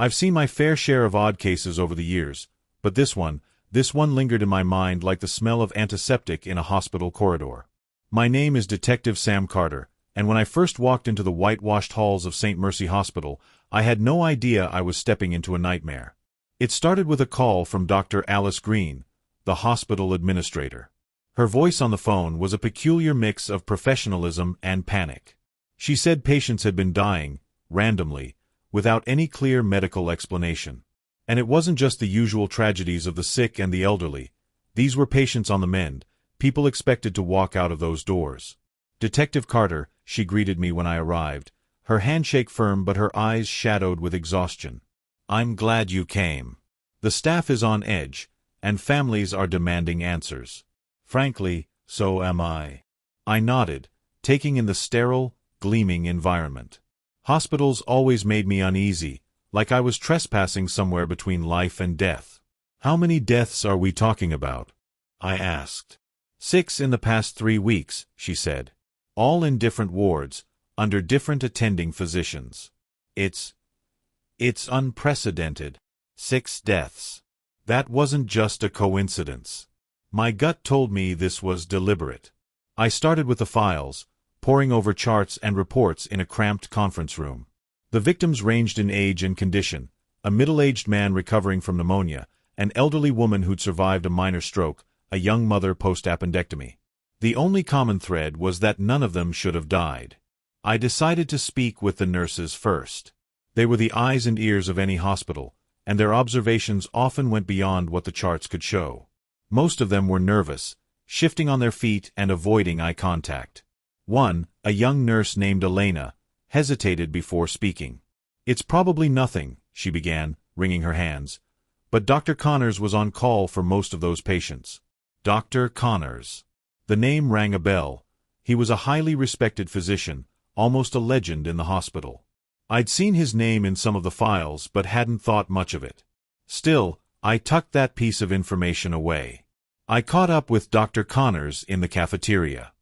I've seen my fair share of odd cases over the years, but this one lingered in my mind like the smell of antiseptic in a hospital corridor. My name is Detective Sam Carter, and when I first walked into the whitewashed halls of St. Mercy Hospital, I had no idea I was stepping into a nightmare. It started with a call from Dr. Alice Green, the hospital administrator. Her voice on the phone was a peculiar mix of professionalism and panic. She said patients had been dying, randomly, without any clear medical explanation. And it wasn't just the usual tragedies of the sick and the elderly. These were patients on the mend, people expected to walk out of those doors. "Detective Carter," she greeted me when I arrived, her handshake firm but her eyes shadowed with exhaustion. "I'm glad you came. The staff is on edge, and families are demanding answers. Frankly, so am I." I nodded, taking in the sterile, gleaming environment. Hospitals always made me uneasy, like I was trespassing somewhere between life and death. "How many deaths are we talking about?" I asked. 6 in the past 3 weeks, she said. "All in different wards, under different attending physicians. It's unprecedented. 6 deaths. That wasn't just a coincidence. My gut told me this was deliberate." I started with the files, poring over charts and reports in a cramped conference room. The victims ranged in age and condition: a middle-aged man recovering from pneumonia, an elderly woman who'd survived a minor stroke, a young mother post-appendectomy. The only common thread was that none of them should have died. I decided to speak with the nurses first. They were the eyes and ears of any hospital, and their observations often went beyond what the charts could show. Most of them were nervous, shifting on their feet and avoiding eye contact. One, a young nurse named Elena, hesitated before speaking. "It's probably nothing," she began, wringing her hands. But Dr. Connors was on call for most of those patients. Dr. Connors. The name rang a bell. He was a highly respected physician, almost a legend in the hospital. I'd seen his name in some of the files but hadn't thought much of it. Still, I tucked that piece of information away. I caught up with Dr. Connors in the cafeteria.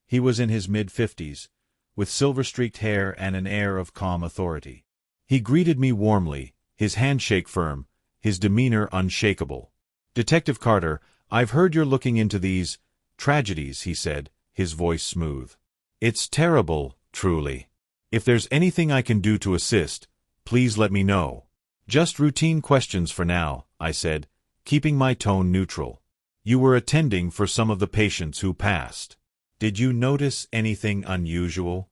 He was in his mid-50s, with silver-streaked hair and an air of calm authority. He greeted me warmly, his handshake firm, his demeanor unshakable. "Detective Carter, I've heard you're looking into these tragedies," he said, his voice smooth. "It's terrible, truly. If there's anything I can do to assist, please let me know." "Just routine questions for now," I said, keeping my tone neutral. "You were attending for some of the patients who passed. Did you notice anything unusual?"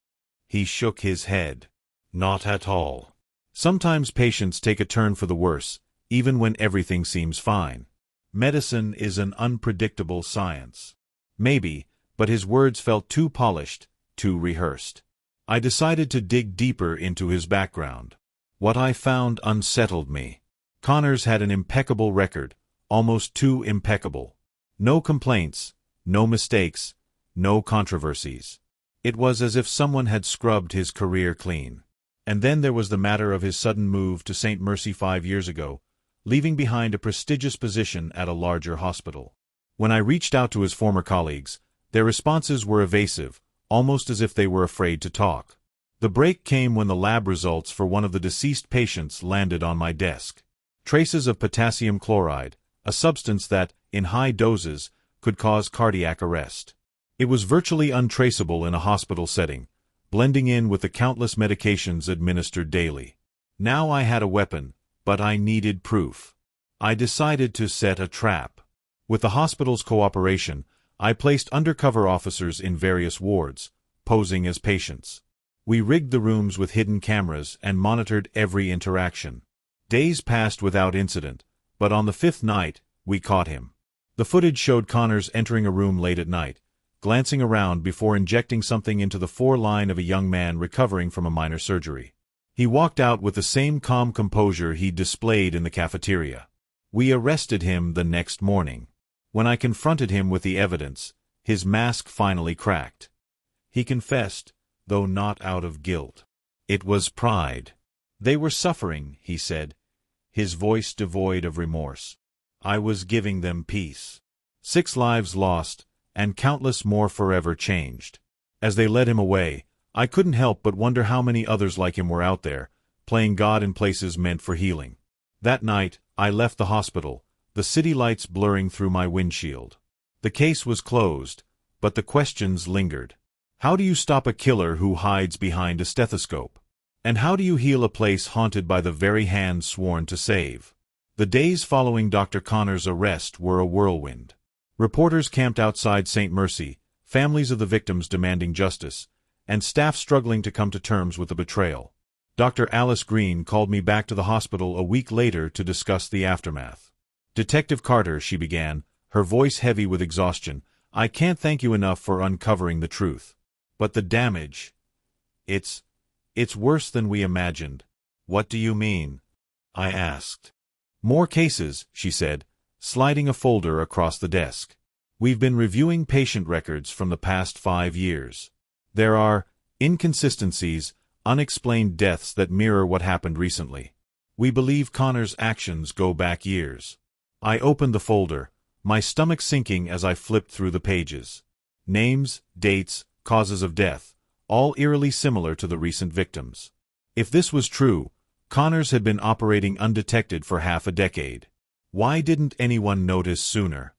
He shook his head. "Not at all. Sometimes patients take a turn for the worse, even when everything seems fine. Medicine is an unpredictable science." Maybe, but his words felt too polished, too rehearsed. I decided to dig deeper into his background. What I found unsettled me. Connors had an impeccable record, almost too impeccable. No complaints, no mistakes, no controversies. It was as if someone had scrubbed his career clean. And then there was the matter of his sudden move to St. Mercy 5 years ago, leaving behind a prestigious position at a larger hospital. When I reached out to his former colleagues, their responses were evasive, almost as if they were afraid to talk. The break came when the lab results for one of the deceased patients landed on my desk. Traces of potassium chloride, a substance that, in high doses, could cause cardiac arrest. It was virtually untraceable in a hospital setting, blending in with the countless medications administered daily. Now I had a weapon, but I needed proof. I decided to set a trap. With the hospital's cooperation, I placed undercover officers in various wards, posing as patients. We rigged the rooms with hidden cameras and monitored every interaction. Days passed without incident, but on the 5th night, we caught him. The footage showed Connors entering a room late at night, glancing around before injecting something into the foreline of a young man recovering from a minor surgery. He walked out with the same calm composure he'd displayed in the cafeteria. We arrested him the next morning. When I confronted him with the evidence, his mask finally cracked. He confessed, though not out of guilt. It was pride. "They were suffering," he said, his voice devoid of remorse. "I was giving them peace." 6 lives lost, and countless more forever changed. As they led him away, I couldn't help but wonder how many others like him were out there, playing God in places meant for healing. That night, I left the hospital, the city lights blurring through my windshield. The case was closed, but the questions lingered. How do you stop a killer who hides behind a stethoscope? And how do you heal a place haunted by the very hand sworn to save? The days following Dr. Connor's arrest were a whirlwind. Reporters camped outside St. Mercy, families of the victims demanding justice, and staff struggling to come to terms with the betrayal. Dr. Alice Green called me back to the hospital a week later to discuss the aftermath. "Detective Carter," she began, her voice heavy with exhaustion, "I can't thank you enough for uncovering the truth. But the damage... It's worse than we imagined." "What do you mean?" I asked. "More cases," she said, sliding a folder across the desk. "We've been reviewing patient records from the past 5 years. There are inconsistencies, unexplained deaths that mirror what happened recently. We believe Connor's actions go back years." I opened the folder, my stomach sinking as I flipped through the pages. Names, dates, causes of death, all eerily similar to the recent victims. If this was true, Connors had been operating undetected for half a decade. Why didn't anyone notice sooner?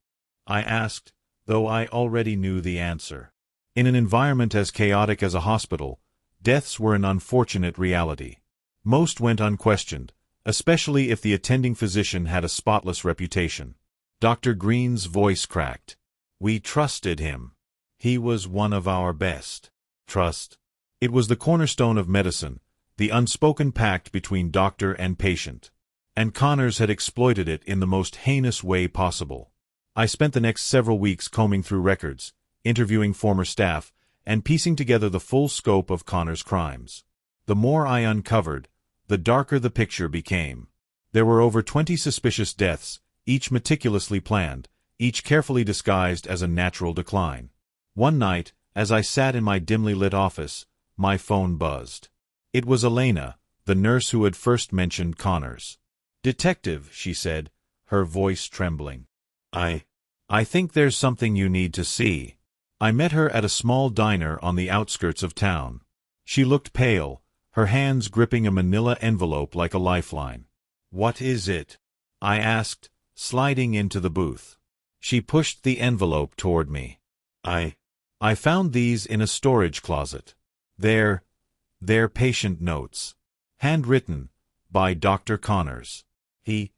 I asked, though I already knew the answer. In an environment as chaotic as a hospital, deaths were an unfortunate reality. Most went unquestioned, especially if the attending physician had a spotless reputation. Dr. Green's voice cracked. "We trusted him. He was one of our best." Trust. It was the cornerstone of medicine, the unspoken pact between doctor and patient. And Connors had exploited it in the most heinous way possible. I spent the next several weeks combing through records, interviewing former staff, and piecing together the full scope of Connor's crimes. The more I uncovered, the darker the picture became. There were over 20 suspicious deaths, each meticulously planned, each carefully disguised as a natural decline. One night, as I sat in my dimly lit office, my phone buzzed. It was Elena, the nurse who had first mentioned Connors. "Detective," she said, her voice trembling. I think there's something you need to see." I met her at a small diner on the outskirts of town. She looked pale, her hands gripping a manila envelope like a lifeline. "What is it?" I asked, sliding into the booth. She pushed the envelope toward me. I found these in a storage closet. They're patient notes. Handwritten, by Dr. Connors. He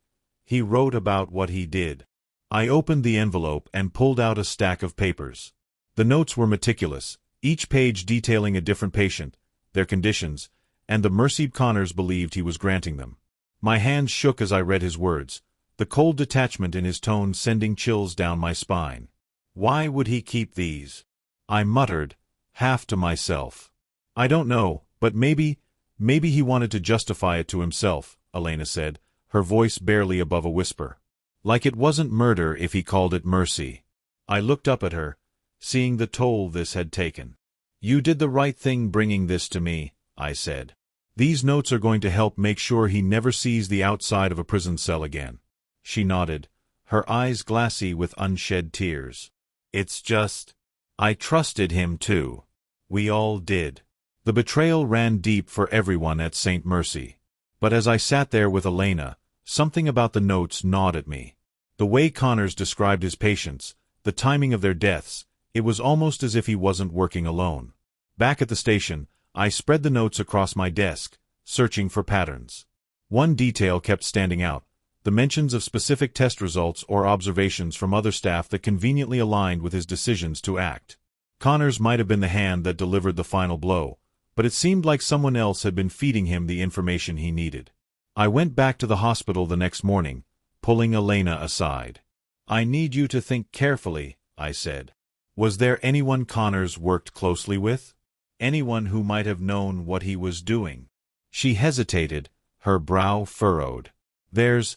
wrote about what he did. I opened the envelope and pulled out a stack of papers. The notes were meticulous, each page detailing a different patient, their conditions, and the mercy Connors believed he was granting them. My hands shook as I read his words, the cold detachment in his tone sending chills down my spine. "Why would he keep these?" I muttered, half to myself. "I don't know, but maybe he wanted to justify it to himself," Elena said, her voice barely above a whisper. "Like it wasn't murder if he called it mercy." I looked up at her, seeing the toll this had taken. "You did the right thing bringing this to me," I said. "These notes are going to help make sure he never sees the outside of a prison cell again." She nodded, her eyes glassy with unshed tears. "It's just... I trusted him too. We all did." The betrayal ran deep for everyone at St. Mercy. But as I sat there with Elena, something about the notes gnawed at me. The way Connors described his patients, the timing of their deaths, it was almost as if he wasn't working alone. Back at the station, I spread the notes across my desk, searching for patterns. One detail kept standing out, the mentions of specific test results or observations from other staff that conveniently aligned with his decisions to act. Connors might have been the hand that delivered the final blow, but it seemed like someone else had been feeding him the information he needed. I went back to the hospital the next morning, pulling Elena aside. "I need you to think carefully," I said. "Was there anyone Connors worked closely with? Anyone who might have known what he was doing?" She hesitated, her brow furrowed. There's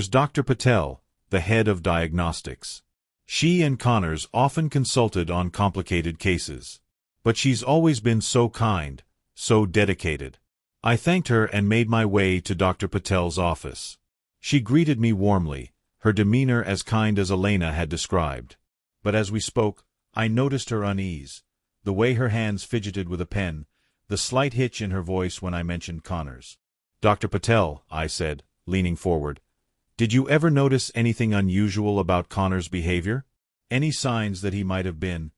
Dr. Patel, the head of diagnostics. She and Connors often consulted on complicated cases. But she's always been so kind, so dedicated." I thanked her and made my way to Dr. Patel's office. She greeted me warmly, her demeanor as kind as Elena had described. But as we spoke, I noticed her unease, the way her hands fidgeted with a pen, the slight hitch in her voice when I mentioned Connors. Dr. Patel, I said, leaning forward, did you ever notice anything unusual about Connor's behavior? Any signs that he might have been?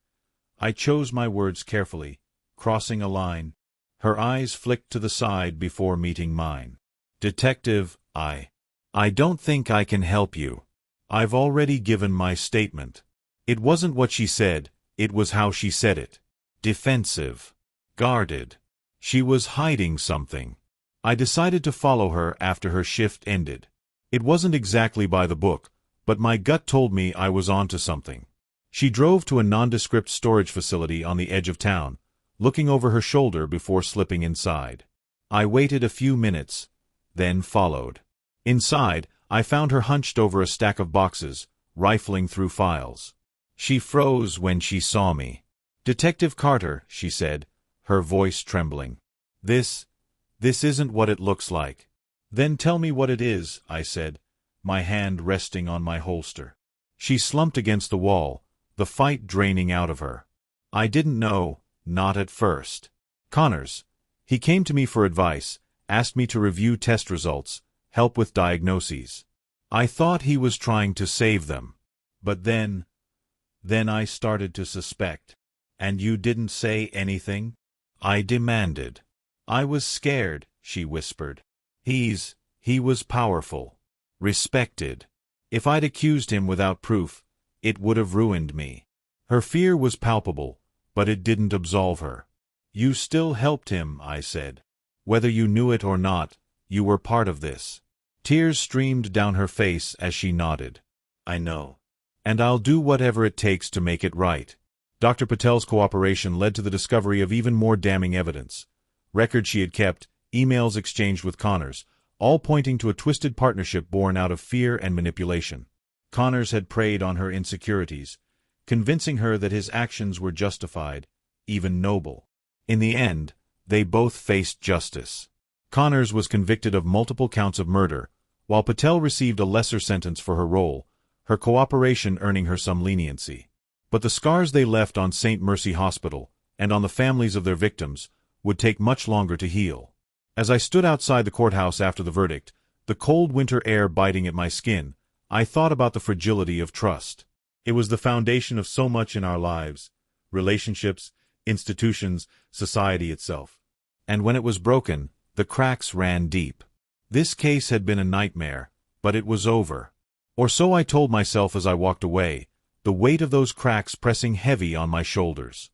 I chose my words carefully, crossing a line. Her eyes flicked to the side before meeting mine. Detective, I don't think I can help you. I've already given my statement. It wasn't what she said, it was how she said it. Defensive. Guarded. She was hiding something. I decided to follow her after her shift ended. It wasn't exactly by the book, but my gut told me I was onto something. She drove to a nondescript storage facility on the edge of town, looking over her shoulder before slipping inside. I waited a few minutes, then followed. Inside, I found her hunched over a stack of boxes, rifling through files. She froze when she saw me. "Detective Carter," she said, her voice trembling. This isn't what it looks like." "Then tell me what it is," I said, my hand resting on my holster. She slumped against the wall, the fight draining out of her. "I didn't know, not at first. Connors. He came to me for advice, asked me to review test results, help with diagnoses. I thought he was trying to save them. But then I started to suspect." "And you didn't say anything?" I demanded. "I was scared," she whispered. He was powerful. Respected. If I'd accused him without proof, it would have ruined me." Her fear was palpable, but it didn't absolve her. "You still helped him," I said. "Whether you knew it or not, you were part of this." Tears streamed down her face as she nodded. "I know. And I'll do whatever it takes to make it right." Dr. Patel's cooperation led to the discovery of even more damning evidence. Records she had kept, emails exchanged with Connors, all pointing to a twisted partnership born out of fear and manipulation. Connors had preyed on her insecurities, convincing her that his actions were justified, even noble. In the end, they both faced justice. Connors was convicted of multiple counts of murder, while Patel received a lesser sentence for her role, her cooperation earning her some leniency. But the scars they left on St. Mercy Hospital, and on the families of their victims, would take much longer to heal. As I stood outside the courthouse after the verdict, the cold winter air biting at my skin, I thought about the fragility of trust. It was the foundation of so much in our lives: relationships, institutions, society itself. And when it was broken, the cracks ran deep. This case had been a nightmare, but it was over. Or so I told myself as I walked away, the weight of those cracks pressing heavy on my shoulders.